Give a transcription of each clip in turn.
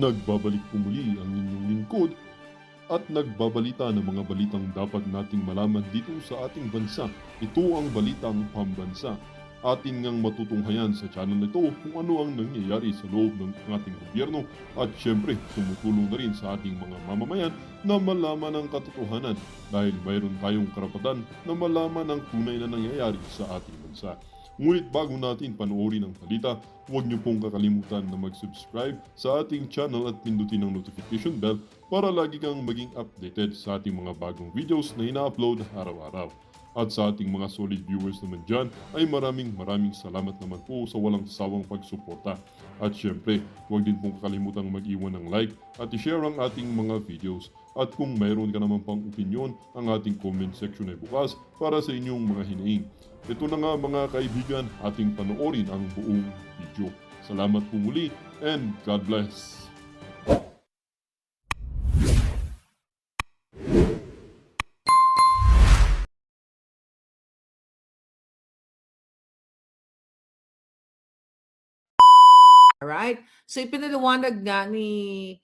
Nagbabalik po muli ang inyong lingkod at nagbabalita ng mga balitang dapat nating malaman dito sa ating bansa. Ito ang Balitang Pambansa. Ating ngang matutunghayan sa channel nito kung ano ang nangyayari sa loob ng ating gobyerno at syempre tumutulong na rin sa ating mga mamamayan na malaman ang katotohanan dahil mayroon tayong karapatan na malaman ang tunay na nangyayari sa ating bansa. Ngunit bago natin panoorin ang balita, huwag niyo pong kakalimutan na mag-subscribe sa ating channel at pindutin ang notification bell para lagi kang maging updated sa ating mga bagong videos na ina-upload araw-araw. At sa ating mga solid viewers naman dyan ay maraming salamat naman po sa walang sawang pagsuporta. At syempre, huwag din pong kakalimutan mag-iwan ng like at i-share ang ating mga videos. At kung mayroon ka naman pang opinion, ang ating comment section ay bukas para sa inyong mga hinaing. Ito na nga mga kaibigan, ating panoorin ang buong video. Salamat po muli and God bless! Alright? So ipinaliwanag nga ni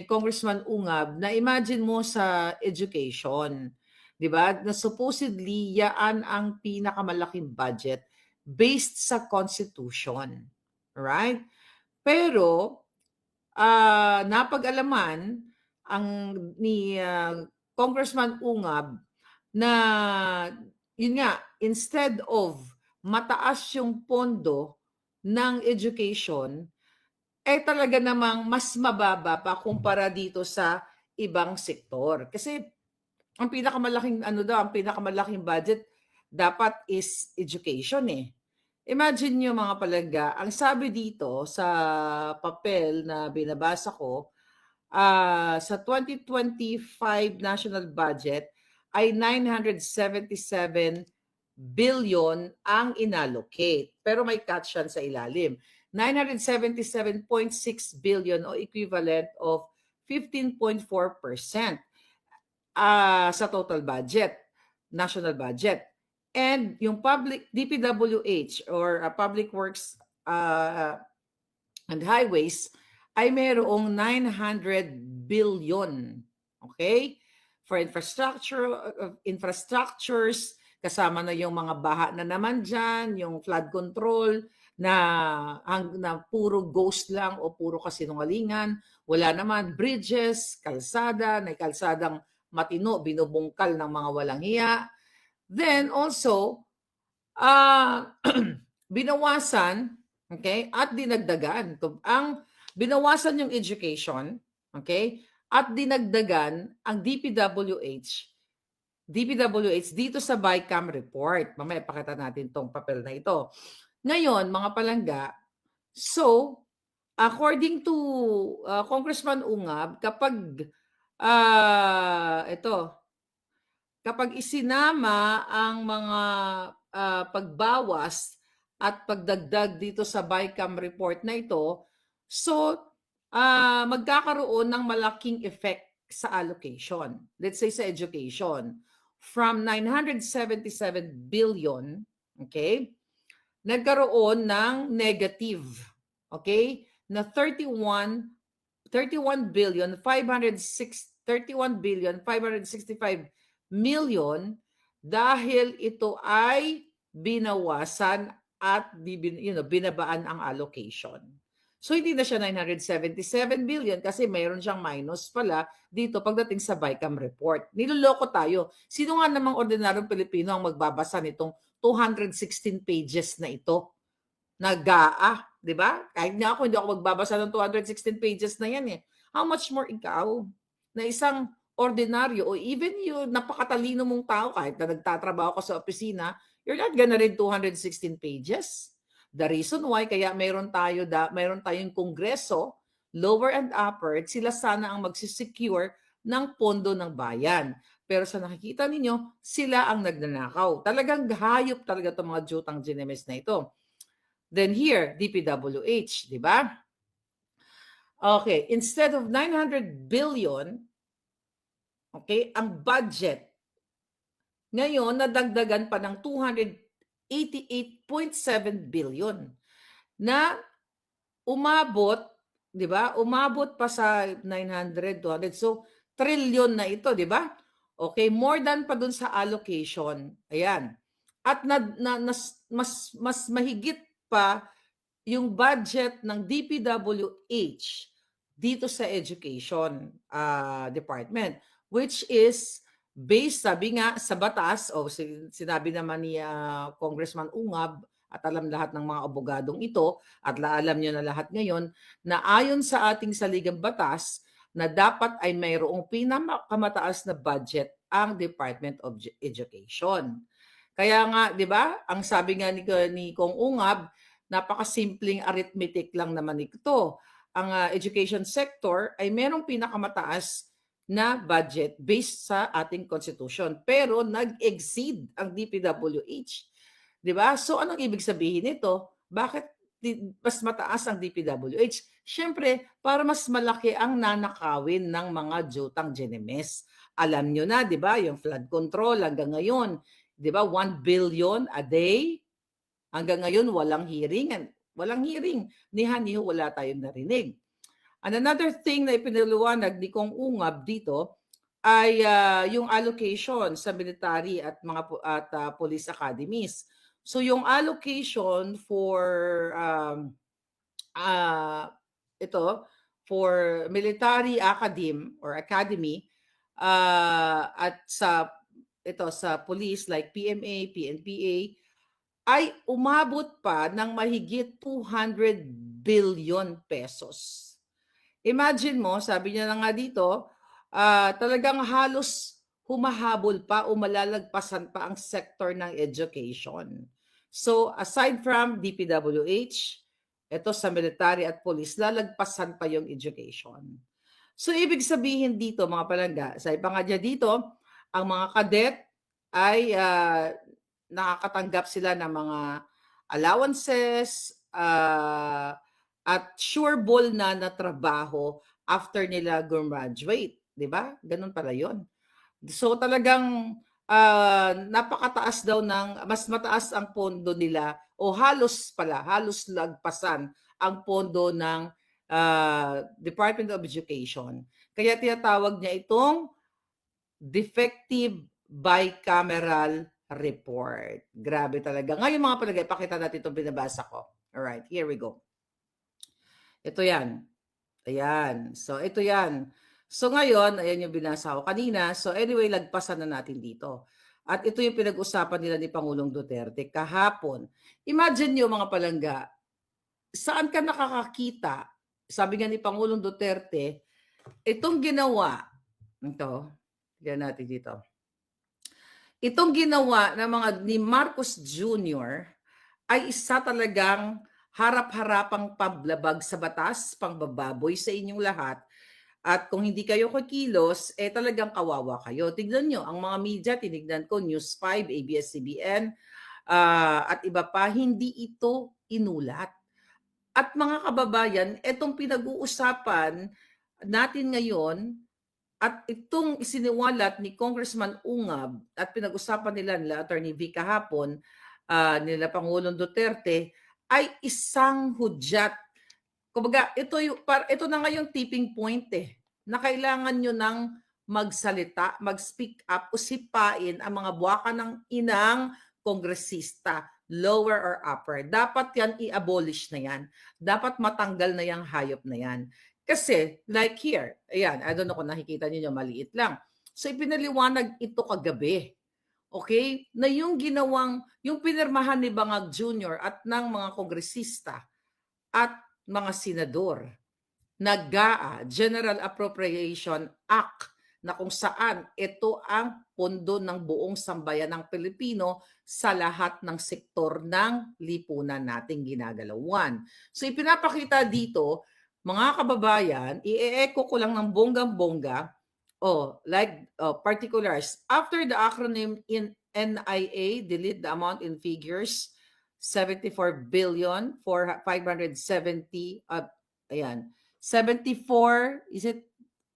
Congressman Ungab na imagine mo sa education, 'di ba? Na supposedly yaan ang pinakamalaking budget based sa constitution. Right? Pero napag-alaman ang ni Congressman Ungab na yun nga, instead of mataas yung pondo ng education, eh talaga namang mas mababa pa kumpara dito sa ibang sektor. Kasi ang pinakamalaking ano daw, ang pinakamalaking budget dapat is education eh. Imagine nyo mga palangga, ang sabi dito sa papel na binabasa ko, sa 2025 national budget ay 977 billion ang inallocate. Pero may catch yan sa ilalim. 977.6 billion o equivalent of 15.4% sa total budget, national budget. And yung public DPWH or Public Works and Highways ay mayroong 900 billion. Okay? For infrastructures, kasama na yung mga baha na naman dyan, yung flood control, na puro ghost lang o puro kasinungalingan. Wala naman bridges, kalsada, na kalsadang matino, binubungkal ng mga walang hiya. Then also, binawasan, okay, at dinagdagan. Ang binawasan yung education, okay, at dinagdagan ang DPWH dito sa BICAM report. Mamaya pakita natin tong papel na ito. Ngayon, mga palangga, so, according to Congressman Ungab, kapag kapag isinama ang mga pagbawas at pagdagdag dito sa BICAM report na ito, so magkakaroon ng malaking effect sa allocation. Let's say sa education. From 977 billion, okay, nagkaroon ng negative, okay, na 31 billion 565 million dahil ito ay binawasan at binabaan ang allocation. So hindi na siya 977 billion kasi mayroon siyang minus pala dito pagdating sa BICAM report. Niloloko tayo. Sino nga namang ordinaryong Pilipino ang magbabasa nitong 216 pages na ito? Di ba? Kahit nga ako, hindi ako magbabasa ng 216 pages na yan eh. How much more ikaw na isang ordinaryo o even yung napakatalino mong tao kahit na nagtatrabaho ka sa opisina, you're not gonna read 216 pages. The reason why kaya mayroon tayong kongreso, lower and upper, sila sana ang magsisecure ng pondo ng bayan. Pero sa nakikita ninyo, sila ang nagnanakaw. Talagang hayop talaga itong mga jutang ginemes na ito. Then here, DPWH, di ba? Okay, instead of 900 billion, okay, ang budget ngayon nadagdagan pa ng 288.7 billion na umabot 'di ba? Umabot pa sa 900, 200. So, trilyon na ito, 'di ba? Okay, more than pa dun sa allocation. Ayan. At mas mahigit pa yung budget ng DPWH dito sa education department, which is based, sabi nga sa batas, o sinabi naman ni Congressman Ungab, at alam lahat ng mga abogadong ito, at alam nyo na lahat ngayon, na ayon sa ating saligang batas, na dapat ay mayroong pinakamataas na budget ang Department of Education. Kaya nga, di ba, ang sabi nga ni Kong Ungab, napakasimpleng arithmetic lang naman ito. Ang education sector ay merong pinakamataas na budget based sa ating constitution. Pero nag-exceed ang DPWH. Di ba? So anong ibig sabihin nito? Bakit mas mataas ang DPWH? Siyempre, para mas malaki ang nanakawin ng mga jutang GNMS. Alam nyo na, di ba, yung flood control hanggang ngayon, di ba, 1 billion a day. Hanggang ngayon, walang hearing. Walang hearing. Niho wala tayong narinig. And another thing na ipinaliwanag ni Kong Ungab dito ay yung allocation sa military at police academies. So yung allocation for for military academy at sa police like PMA, PNPA ay umabot pa ng mahigit 200 billion pesos. Imagine mo, sabi niya na nga dito, talagang halos humahabol pa o malalagpasan pa ang sector ng education. So aside from DPWH, ito sa military at police, lalagpasan pa yung education. So ibig sabihin dito mga palangga, sa ipangadya dito, ang mga cadet ay nakakatanggap sila ng mga allowances at sureball na trabaho after nila graduate, 'di ba? Ganun pala 'yon. So talagang napakataas daw mas mataas ang pondo nila o halos lagpasan ang pondo ng Department of Education. Kaya tinatawag niya itong defective bicameral report. Grabe talaga. Ngayon mga palagay, pakita natin itong binabasa ko. Alright, here we go. Ito yan. Ayan. So, ito yan. So, ngayon, ayan yung binasa ko kanina. So, anyway, lagpasan na natin dito. At ito yung pinag-usapan nila ni Pangulong Duterte kahapon. Imagine nyo mga palangga, saan ka nakakakita? Sabi nga ni Pangulong Duterte, itong ginawa, yan natin dito. Itong ginawa ng mga ni Marcos Jr. ay isa talagang harap-harapang paglabag sa batas, pangbababoy sa inyong lahat. At kung hindi kayo kikilos, talagang kawawa kayo. Tignan nyo, ang mga media, tinignan ko, News 5, ABS-CBN, at iba pa, hindi ito inulat. At mga kababayan, itong pinag-uusapan natin ngayon, at itong isiniwalat ni Congressman Ungab at pinag-usapan nila Attorney V kahapon, nila Pangulong Duterte, ay isang hudyat. Kumbaga, ito na nga yung tipping point na kailangan nyo nang magsalita, mag-speak up, usipain ang mga buwaka ng inang kongresista, lower or upper. Dapat yan i-abolish na yan. Dapat matanggal na yung hayop na yan. Kasi, like here, ayan, I don't know kung nakikita niyo, maliit lang. So, ipinaliwanag ito kagabi. Okay? Na yung pinirmahan ni Bangag Jr. at ng mga kongresista at mga senador na GAA, General Appropriation Act, na kung saan ito ang pondo ng buong sambayan ng Pilipino sa lahat ng sektor ng lipunan nating ginagalawan. So, ipinapakita dito, mga kababayan, i-echo ko lang ng bonggang-bongga, particulars. After the acronym in NIA, delete the amount in figures, 74 billion for 570, 74, is it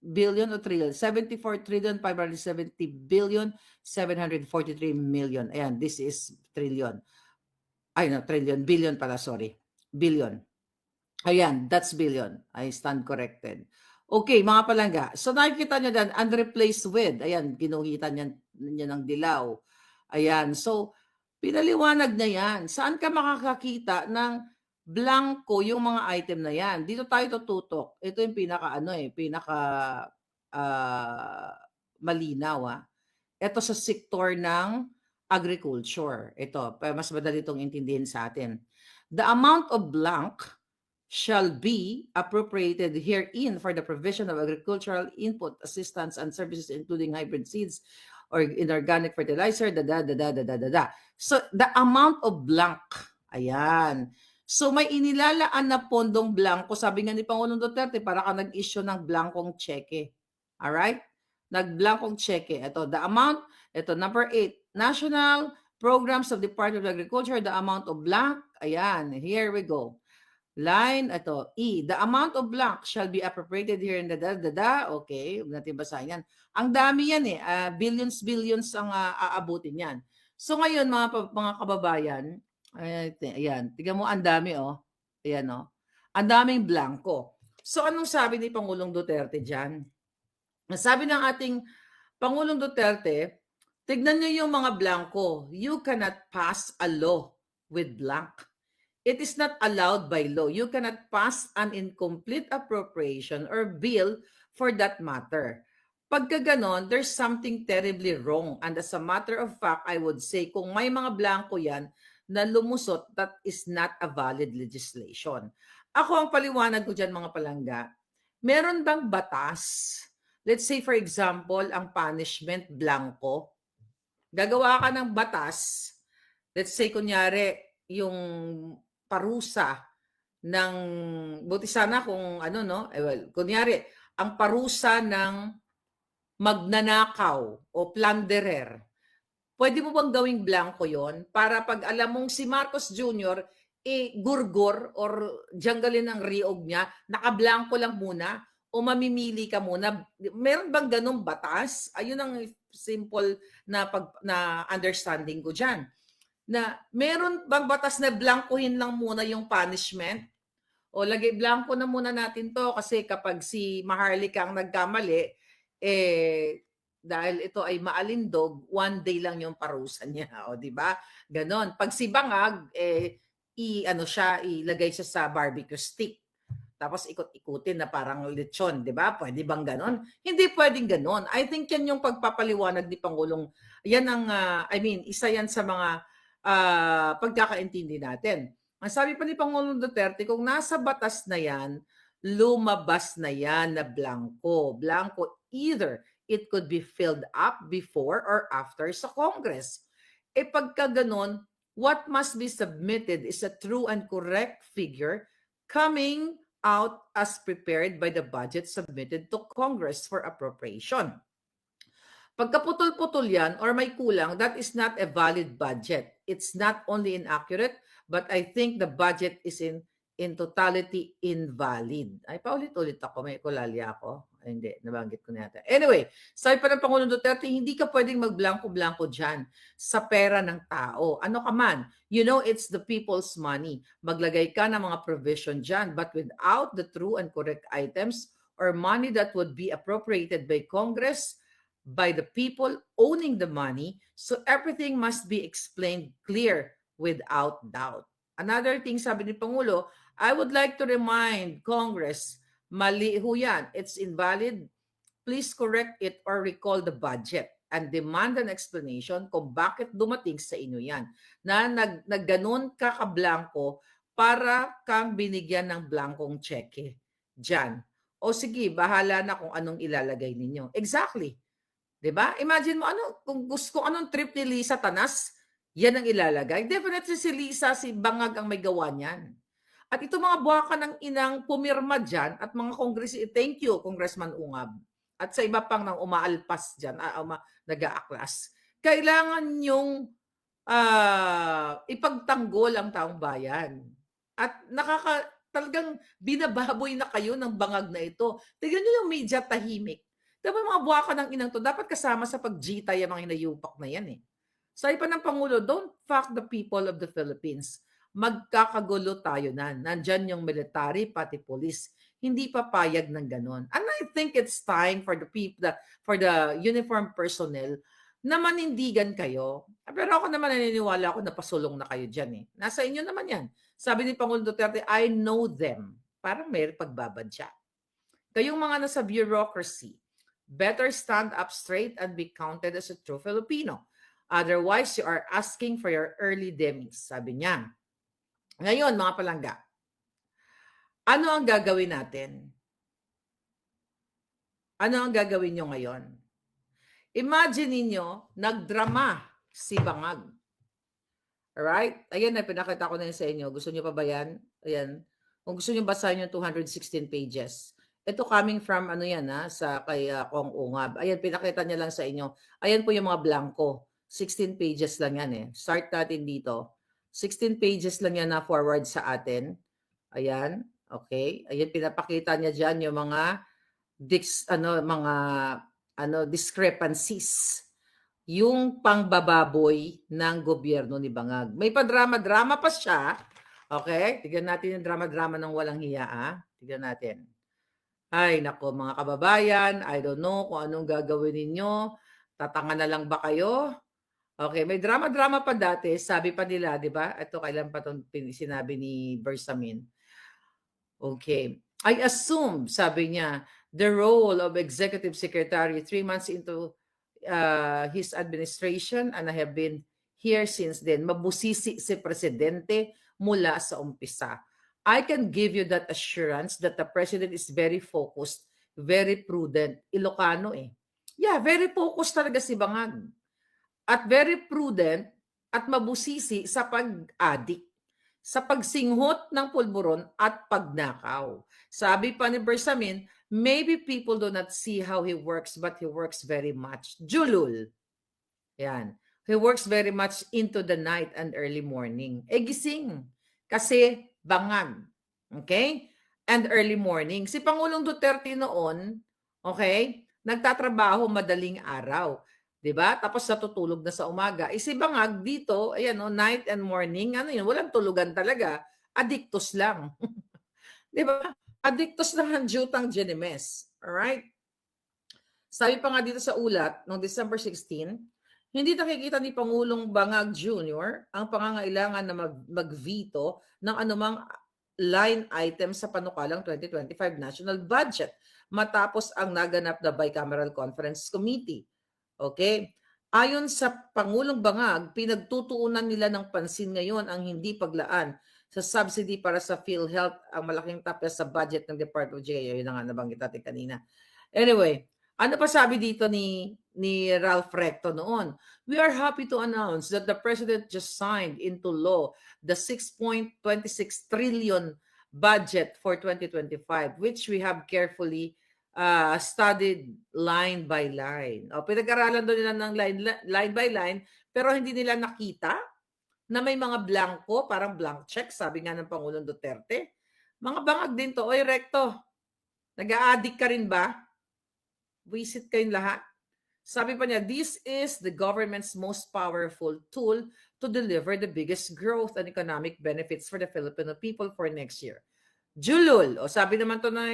billion o trillion? 74 trillion, 570 billion, 743 million. Ayan, this is trillion. Trillion, billion pala, sorry. Billion. Ayan, that's billion. I stand corrected. Okay, mga palangga. So nakikita nyo dyan, unreplaced with. Ayan, ginuhitan niya ng dilaw. Ayan, so pinaliwanag na yan. Saan ka makakakita ng blanco yung mga item na yan? Dito tayo tututok. Ito yung pinaka malinaw. Ito sa sektor ng agriculture. Ito, mas madali itong intindihin sa atin. The amount of blank shall be appropriated herein for the provision of agricultural input, assistance, and services, including hybrid seeds or inorganic fertilizer, So, the amount of blank, ayan. So, may inilalaan na pondong blanco, sabi nga ni Pangulong Duterte, para ka nag-issue ng blankong cheque. Alright? Nag-blankong cheque. Ito, the amount, ito, number 8, National Programs of Department of Agriculture, the amount of blank, ayan, here we go. Line, ito, E. The amount of blank shall be appropriated here in the Okay, huwag natin basahin yan. Ang dami yan billions ang aabutin yan. So ngayon, mga kababayan, ayan, tignan mo, ang dami, Ayan, ang daming blanco. So anong sabi ni Pangulong Duterte dyan? Sabi ng ating Pangulong Duterte, tignan nyo yung mga blanco. You cannot pass a law with blank. It is not allowed by law. You cannot pass an incomplete appropriation or bill for that matter. Pagka ganon, there's something terribly wrong. And as a matter of fact, I would say, kung may mga blanco yan na lumusot, that is not a valid legislation. Ako ang paliwanag ko dyan, mga palangga, meron bang batas? Let's say, for example, ang punishment blanco. Gagawa ka ng batas, let's say, kunyari, yung parusa ng, buti sana kung kunyari, ang parusa ng magnanakaw o plunderer, pwede mo bang gawing blanco yon para pag alam mong si Marcos Jr., gurgor or janggalin ang riog niya, nakablanko lang muna o mamimili ka muna. Meron bang ganung batas? Ayun ang simple na understanding ko dyan. Na meron bang batas na blankuhin lang muna yung punishment? O blanko na muna natin to kasi kapag si Maharlika ang nagkamali, dahil ito ay maalindog, 1 day lang yung parusa niya. O, di ba? Ganon. Pag si Bangag, ilagay siya sa barbecue stick. Tapos ikot-ikutin na parang lechon, di ba? Pwede bang ganon? Hindi pwedeng ganon. I think yan yung pagpapaliwanag ni Pangulong. Yan ang, isa yan sa mga pagkakaintindi natin. Ang sabi pa ni Pangulong Duterte, kung nasa batas na yan, lumabas na yan na blanco. Blanco, either it could be filled up before or after sa Congress. Pagka ganon, what must be submitted is a true and correct figure coming out as prepared by the budget submitted to Congress for appropriation. Pagkaputol-putol yan or may kulang, that is not a valid budget. It's not only inaccurate, but I think the budget is in totality invalid. Ay, paulit-ulit ako. May kulalya ako. Ay, hindi, nabanggit ko na yata. Anyway, sabi pa ng Pangulong Duterte, hindi ka pwedeng magblanko-blanko dyan sa pera ng tao. Ano ka man, it's the people's money. Maglagay ka ng mga provision dyan, but without the true and correct items or money that would be appropriated by Congress, by the people owning the money, so everything must be explained clear without doubt. Another thing, sabi ni Pangulo, I would like to remind Congress, mali ho yan, it's invalid. Please correct it or recall the budget and demand an explanation kung bakit dumating sa inyo yan. Na nagganon ka kablanko para kang binigyan ng blankong cheque dyan. O sige, bahala na kung anong ilalagay ninyo. Exactly. Diba? Imagine mo, kung gusto anong trip ni Lisa Tanas, yan ang ilalagay. Definitely si Lisa, si Bangag ang may gawa niyan. At ito mga buwaka ng inang pumirma dyan at mga thank you, Congressman Ungab. At sa iba pang nang umaalpas dyan, nag-aaklas. Kailangan yung ipagtanggol ang taong bayan. At talagang binababoy na kayo ng bangag na ito. Tignan nyo yung media tahimik. Dapat mga buwaka ng inang to, dapat kasama sa pagjita yung mga hinayupak na yan. Sabi pa ng Pangulo, don't fuck the people of the Philippines. magkakagulo tayo na. Nandyan yung military, pati police. Hindi papayag ng ganon. And I think it's time for the people, for the uniformed personnel na manindigan kayo. Pero ako naman naniniwala ako na pasulong na kayo dyan eh. Nasa inyo naman yan. Sabi ni Pangulong Duterte, I know them. Parang may pagbabadya. Kayong mga nasa bureaucracy, better stand up straight and be counted as a true Filipino. Otherwise, you are asking for your early demise, sabi niya. Ngayon, mga palangga, ano ang gagawin natin? Ano ang gagawin nyo ngayon? Imagine ninyo, nagdrama si Bangag. Alright? Ayan na, pinakita ko na yun sa inyo. Gusto nyo pa ba yan? Ayan. Kung gusto nyo basahin yung 216 pages. Ito coming from ano yan sa kay Kong Ungab. Ayan, pinakita niya lang sa inyo. Ayan po yung mga blanco. 16 pages lang yan eh. Start natin dito. 16 pages lang yan na forward sa atin. Ayan. Okay. Ayan, pinapakita niya dyan yung mga discrepancies. Yung pangbababoy ng gobyerno ni Bangag. May pa-drama-drama pa siya. Okay? Tignan natin yung drama-drama ng walang hiya. Tignan natin. Ay, nako mga kababayan, I don't know kung anong gagawin ninyo. Tatanga na lang ba kayo? Okay, may drama-drama pa dati. Sabi pa nila, di ba? Ito, kailan pa itong sinabi ni Bersamin. Okay. I assume, sabi niya, the role of Executive Secretary 3 months into his administration and I have been here since then. Mabusisi si Presidente mula sa umpisa. I can give you that assurance that the President is very focused, very prudent. Ilocano eh. Yeah, very focused talaga si Bangag. At very prudent at mabusisi sa pag-adik, sa pagsinghot ng pulburon at pagnakaw. Sabi pa ni Bersamin, maybe people do not see how he works, but he works very much. Julul. Yan. He works very much into the night and early morning. Gising. Kasi Bangag. Okay? And early morning. Si Pangulong Duterte noon, okay, nagtatrabaho madaling araw. 'Di ba? Tapos natutulog na sa umaga. Si Bangag dito, ayan night and morning, ano yun, walang tulugan talaga. Addictus lang. 'Di ba? Addictus lang ang jutang Genemes. Alright? Sabi pa nga dito sa ulat, noong December 16, hindi nakikita ni Pangulong Bangag Jr. ang pangangailangan na mag-veto ng anumang line item sa panukalang 2025 national budget matapos ang naganap na Bicameral Conference Committee. Okay? Ayon sa Pangulong Bangag, pinagtutuunan nila ng pansin ngayon ang hindi paglaan sa subsidy para sa PhilHealth, ang malaking tapya sa budget ng Department of Justice. Yun na nga nabanggit natin kanina. Anyway, ano pa sabi dito ni Ralph Recto noon? We are happy to announce that the President just signed into law the 6.26 trillion budget for 2025, which we have carefully studied line by line. Pinag-aralan doon nila ng line by line, pero hindi nila nakita na may mga blanco, parang blank check, sabi nga ng Pangulong Duterte. Mga Bangag din to. Oy, Recto, nag-a-addict ka rin ba? Visit kayong lahat. Sabi pa niya, this is the government's most powerful tool to deliver the biggest growth and economic benefits for the Filipino people for next year. Julul, sabi naman to na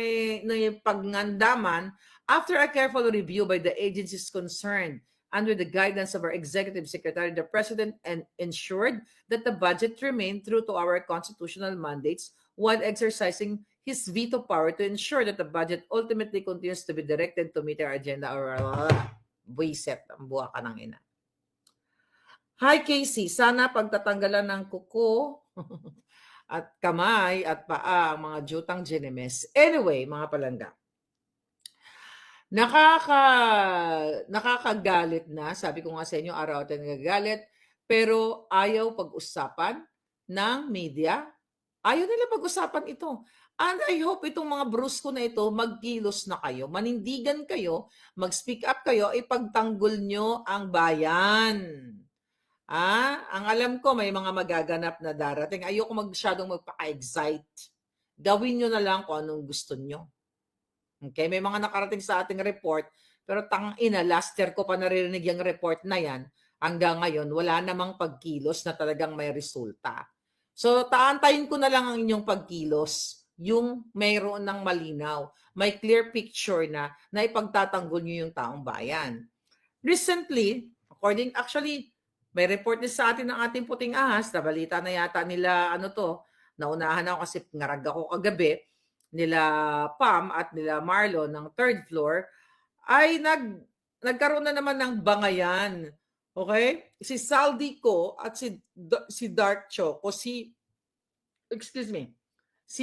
pagngandaman, after a careful review by the agencies concerned under the guidance of our Executive Secretary, the President ensured that the budget remained true to our constitutional mandates while exercising his veto power to ensure that the budget ultimately continues to be directed to meet our agenda. Buiset, ang buha ka ng ina. Hi Casey, sana pagtatanggalan ng kuko at kamay at paa ang mga jutang Genemes. Anyway, mga palangga, nakakagalit na, sabi ko nga sa inyo, araw tayo nagagalit, pero ayaw pag-usapan ng media. Ayaw nila pag-usapan ito. And I hope itong mga brusko na ito, magkilos na kayo, manindigan kayo, mag-speak up kayo, ipagtanggol nyo ang bayan. Ang alam ko, may mga magaganap na darating. Ayoko masyadong magpaka-excite. Gawin nyo na lang kung anong gusto nyo. Okay? May mga nakarating sa ating report, pero tangina, last year ko pa naririnig yung report na yan. Hanggang ngayon, wala namang pagkilos na talagang may resulta. So, taantayin ko na lang ang inyong pagkilos, yung mayroon ng malinaw, may clear picture na ipagtatanggol nyo yung taong bayan. Recently, actually, may report din sa atin ng ating puting ahas, na balita na yata nila, naunahan ako kasi ngarag ako kagabi, nila Pam at nila Marlon ng third floor, ay nagkaroon na naman ng bangayan. Okay? Si Saldico at si Dark Choco, si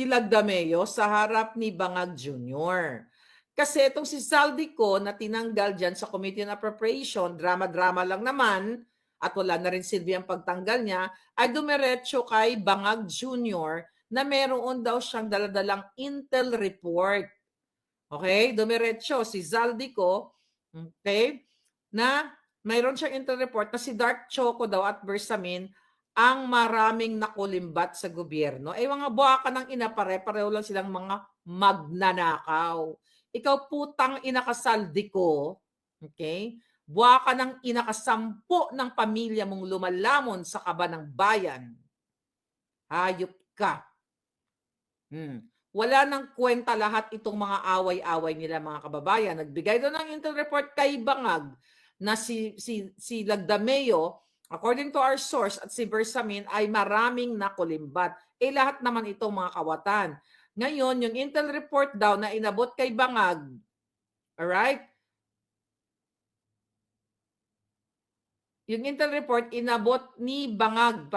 Lagdameo sa harap ni Bangag Jr. Kasi itong si Saldico na tinanggal dyan sa Committee on Appropriation, drama-drama lang naman, at wala na rin silbi ang pagtanggal niya, ay dumiretso kay Bangag Jr. na meron daw siyang daladalang intel report. Okay? Dumiretso si Zaldico, okay, na mayroon siyang intel report na si Dark Choco daw at Bersamin ang maraming nakulimbat sa gobyerno. Mga buwaka ng ina, pare-pareho lang silang mga magnanakaw. Ikaw putang inakasaldi ko, okay? Buwaka ng inakasampo ng pamilya mong lumalamon sa kaba ng bayan. Hayop ka. Wala nang kwenta lahat itong mga away-away nila, mga kababayan. Nagbigay doon ng intel report kay Bangag na si Lagdameo, according to our source, at si Bersamin ay maraming nakulimbat. Lahat naman itong mga kawatan. Ngayon, yung intel report daw na inabot kay Bangag, alright? Yung intel report, inabot ni Bangag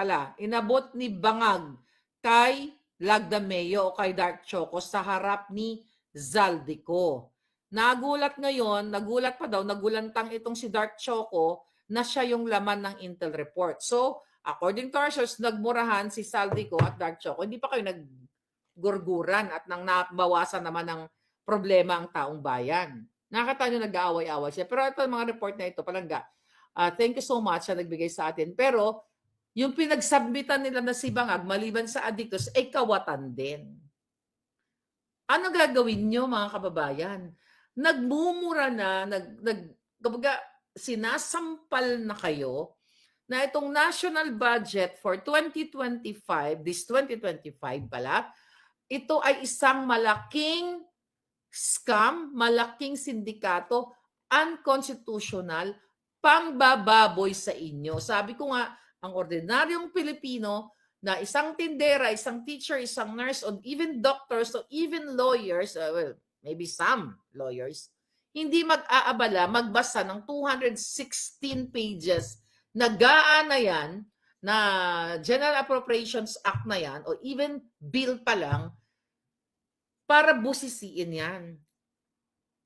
kay Lagdameo o kay Dark Choco sa harap ni Zaldico. Nagulat nagulantang itong si Dark Choco na siya yung laman ng intel report. So, according to our source, nagmurahan si Zaldico at Dark Choco. Hindi pa kayo naggurguran at nang nabawasan naman ng problema ang taong bayan. Nakakatawa nyo nag-aaway-away siya. Pero ito, mga report na ito, palangga. Thank you so much sa nagbigay sa atin. Pero, yung pinagsubmitan nila na si Bangag, maliban sa addictos, ay kawatan din. Ano gagawin nyo, mga kababayan? Nagmumura na, sinasampal na kayo na itong national budget for 2025, this 2025 pala, ito ay isang malaking scam, malaking sindikato, unconstitutional, pangbababoy sa inyo. Sabi ko nga, ang ordinaryong Pilipino na isang tindera, isang teacher, isang nurse, or even doctors, or even lawyers, well, maybe some lawyers, hindi mag-aabala magbasa ng 216 pages na gaan na yan, na General Appropriations Act na yan, o even bill pa lang, para busisiin yan.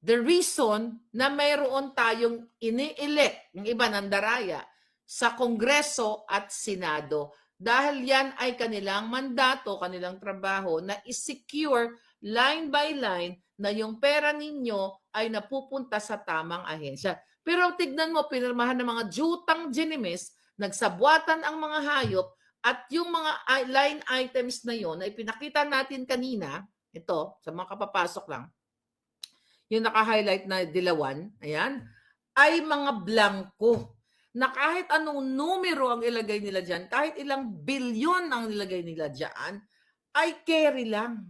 The reason na mayroon tayong ini-elect, yung iba nandaraya, sa Kongreso at Senado, dahil yan ay kanilang mandato, kanilang trabaho na i-secure line by line na yung pera ninyo ay napupunta sa tamang ahensya. Pero tignan mo, pinirmahan ng mga jutang ginimis, nagsabwatan ang mga hayop, at yung mga line items na yon na ipinakita natin kanina, ito, sa mga kapapasok lang, yung naka-highlight na dilawan, ayan, ay mga blanco na kahit anong numero ang ilagay nila dyan, kahit ilang bilyon ang ilagay nila dyan, ay carry lang.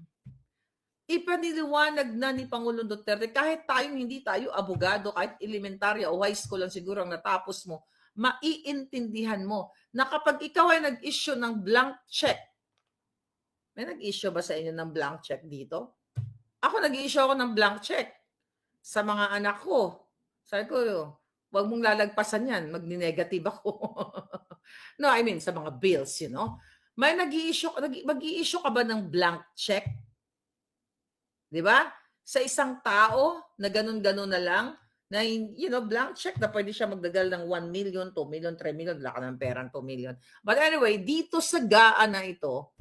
Ipaniliwanag na ni Pangulong Duterte, kahit hindi tayo abogado, kahit elementarya o high school lang siguro ang natapos mo, maiintindihan mo na kapag ikaw ay nag-issue ng blank check, may nag-issue ba sa inyo ng blank check dito? Ako nag-issue ako ng blank check sa mga anak ko. Sabi ko, huwag mong lalagpasan yan, magni-negative ako. No, I mean, sa mga bills, May mag-i-issue ka ba ng blank check? Di ba? Sa isang tao na ganun-ganun na lang, na, blank check na pwede siya magdagal ng 1 million, 2 million, 3 million, wala ka ng perang 2 million. But anyway, dito sa gaan na ito,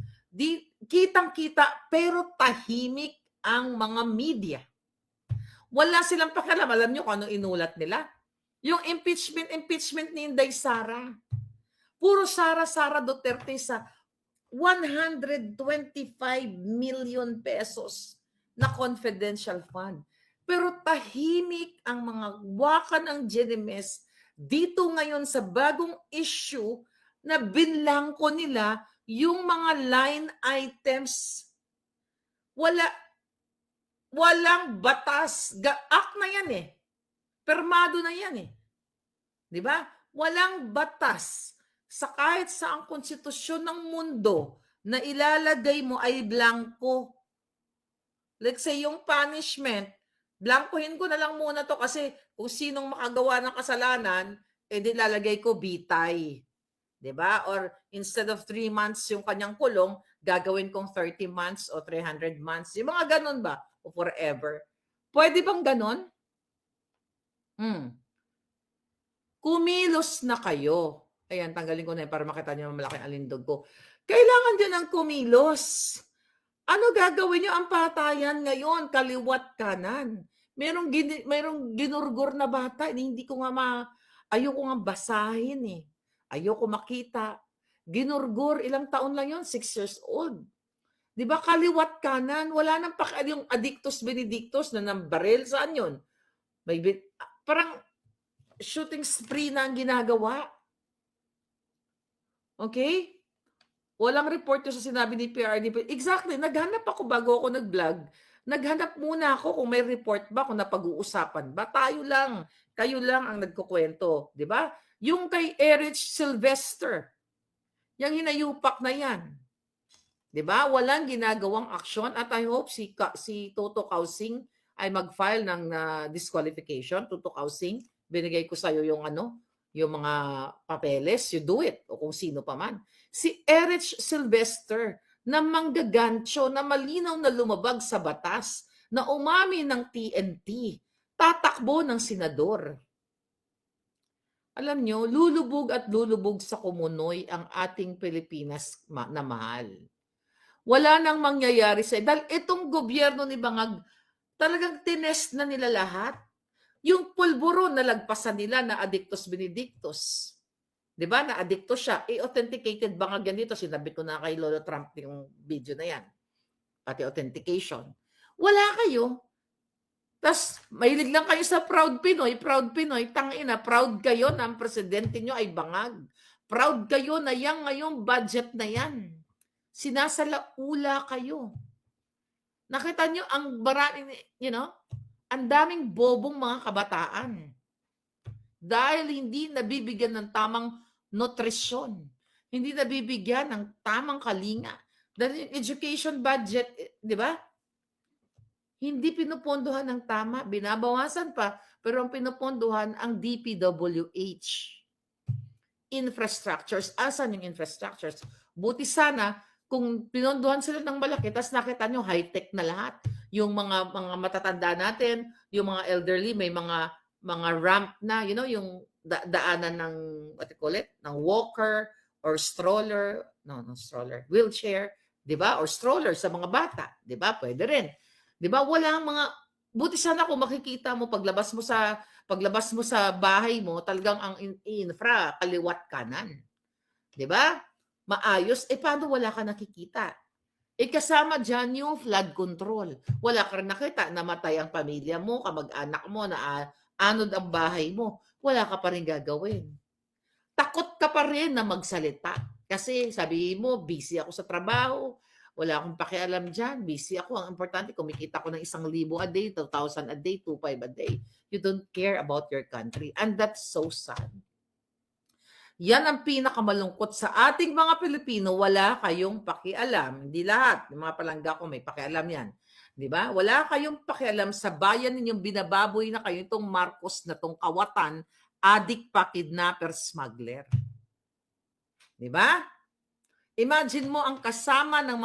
kitang-kita, pero tahimik ang mga media. Wala silang pakialam. Alam nyo kung anong inulat nila? Yung impeachment ni Inday Sara. Puro Sara Duterte sa 125 million pesos na confidential fund. Pero tahimik ang mga waka ng GNMS dito ngayon sa bagong issue na binlangko nila yung mga line items, walang batas. Act na yan eh. Permado na yan eh. Di ba? Walang batas sa kahit saang konstitusyon ng mundo na ilalagay mo ay blanco. Let's say yung punishment, blankohin ko na lang muna to kasi kung sinong makagawa ng kasalanan, di lalagay ko bitay. Diba? Or instead of 3 months yung kanyang kulong, gagawin kong 30 months o 300 months. Yung mga ganun ba? O forever. Pwede bang ganun? Kumilos na kayo. Ayan, tanggalin ko na para makita niyo malaking alindog ko. Kailangan din ng kumilos. Ano gagawin niyo ang patayan ngayon? Kaliwat kanan. Merong ginurgur na bata. Hindi ko nga ayoko nga basahin eh. Ayoko makita. Ginurgur, ilang taon lang yon, 6 years old. Di ba kaliwat kanan? Wala nang yung addictus benedictus na ng baril. Saan yun? Parang shooting spree na ang ginagawa. Okay? Walang report sa sinabi ni PRD. Exactly. Naghanap ako bago ako nag-vlog. Naghanap muna ako kung may report ba, kung napag-uusapan ba. Tayo lang. Kayo lang ang nagkukwento. Di ba? Yung kay Erich Sylvester, yung hinayupak na yan. Diba? Walang ginagawang aksyon at I hope si Toto Kausing ay mag-file ng disqualification. Toto Kausing, binigay ko sa'yo yung yung mga papeles, you do it, o kung sino pa man. Si Erich Sylvester na manggagancho, na malinaw na lumabag sa batas, na umami ng TNT, tatakbo ng senador. Alam nyo, lulubog at lulubog sa kumunoy ang ating Pilipinas na mahal. Wala nang mangyayari dahil itong gobyerno ni Bangag, talagang tinest na nila lahat. Yung pulburo nalagpasan nila na addictus benedictus. Di ba? Na addictus siya. Authenticated Bangag yan dito. Sinabi ko na kay Lolo Trump yung video na yan. Pati authentication. Wala kayo. Tapos, mahilig lang kayo sa Proud Pinoy, tangina, proud kayo na ang presidente nyo ay Bangag. Proud kayo na yan ngayong budget na yan. Sinasalaula kayo. Nakita nyo ang ang daming bobong mga kabataan. Dahil hindi nabibigyan ng tamang nutrisyon. Hindi nabibigyan ng tamang kalinga. Dahil yung education budget, di ba? Hindi pinupondohan ng tama, binabawasan pa, pero ang pinupondohan ang DPWH. Infrastructures. Asan yung infrastructures? Buti sana kung pinondohan sila ng malaki, tapos nakita nyo high-tech na lahat. Yung mga matatanda natin, yung mga elderly, may mga ramp na, yung daanan ng, what you call it? Ng walker or stroller, stroller, wheelchair, di ba? Or stroller sa mga bata, di ba? Pwede rin. Di ba? Walang buti sana kung makikita mo paglabas mo sa bahay mo, talagang ang infra kaliwat kanan. Di ba? Maayos. Paano wala ka nakikita? Kasama dyan yung flood control. Wala ka rin nakita, namatay ang pamilya mo, kamag-anak mo, na anod ang bahay mo. Wala ka pa rin gagawin. Takot ka pa rin na magsalita. Kasi sabihin mo, busy ako sa trabaho, wala akong pakialam dyan, busy ako. Ang importante, kumikita ko ng 1,000 a day, 2,000 a day, 2,500 a day. You don't care about your country. And that's so sad. Yan ang pinakamalungkot sa ating mga Pilipino, wala kayong pakialam. Hindi lahat, yung mga palangga ko may pakialam yan. Di ba? Wala kayong pakialam sa bayan ninyong binababoy na kayo itong Marcos na tong kawatan, adik pa, kidnapper, smuggler. Di ba? Imagine mo ang kasama ng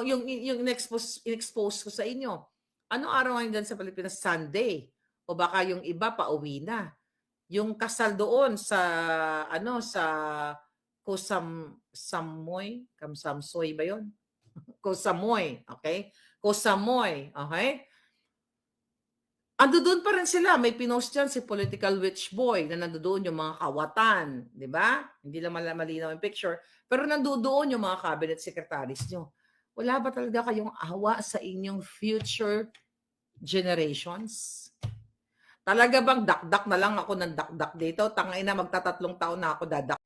yung in-expose ko sa inyo. Anong araw ngayon dyan sa Pilipinas? Sunday. O baka yung iba pa uwi na. Yung kasal doon sa Kosamsoy, Kamsamsoy ba 'yon? Kosamoy, okay? Kosamoy, okay? Ando doon pa rin sila, may pinost diyan si Political Witch Boy na nandoon yung mga kawatan, di ba? Hindi lang malinaw yung picture, pero nandoon yung mga cabinet secretaries nyo. Wala ba talaga kayong awa sa inyong future generations? Talaga bang dakdak na lang ako ng dakdak dito? Tangina, magtatatlong taon na ako dadak.